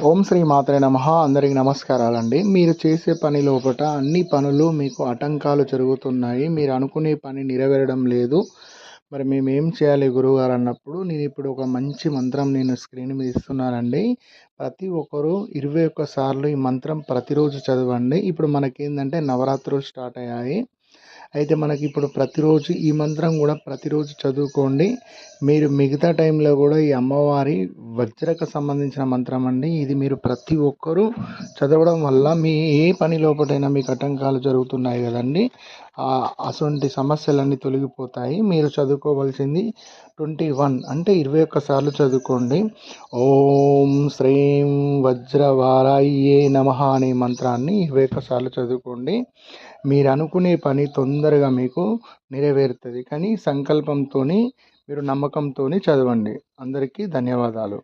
ఓం శ్రీ మాత్రే నమః. అందరికి నమస్కారాలండి. మీరు చేసే పని లోపట అన్ని పనులు మీకు ఆటంకాలు జరుగుతున్నాయి. మీరు అనుకునే పని నెరవేరడం లేదు. మరి మేమేం చేయాలి గురువుగారు అన్నప్పుడు, నేను ఇప్పుడు ఒక మంచి మంత్రం నేను స్క్రీన్ మీద ఇస్తున్నానండి. ప్రతి ఒక్కరూ 21 సార్లు ఈ మంత్రం ప్రతిరోజు చదవండి. ఇప్పుడు మనకేందంటే నవరాత్రులు స్టార్ట్ అయ్యాయి. అయితే మనకి ఇప్పుడు ప్రతిరోజు ఈ మంత్రం కూడా ప్రతిరోజు చదువుకోండి. మీరు మిగతా టైంలో కూడా ఈ అమ్మవారి వజ్రకు సంబంధించిన మంత్రం అండి. ఇది మీరు ప్రతి ఒక్కరూ చదవడం వల్ల మీ ఏ పని లోపటైనా మీకు ఆటంకాలు జరుగుతున్నాయి కదండి, అటువంటి సమస్యలన్నీ తొలగిపోతాయి. మీరు చదువుకోవాల్సింది 21 అంటే 21 సార్లు చదువుకోండి. ఓం శ్రీం వజ్రవారాయే నమః అనే మంత్రాన్ని 21 సార్లు చదువుకోండి. మీరు అనుకునే పని తొందరగా మీకు నెరవేరుతుంది. కానీ సంకల్పంతో, మీరు నమ్మకంతో చదవండి. అందరికీ ధన్యవాదాలు.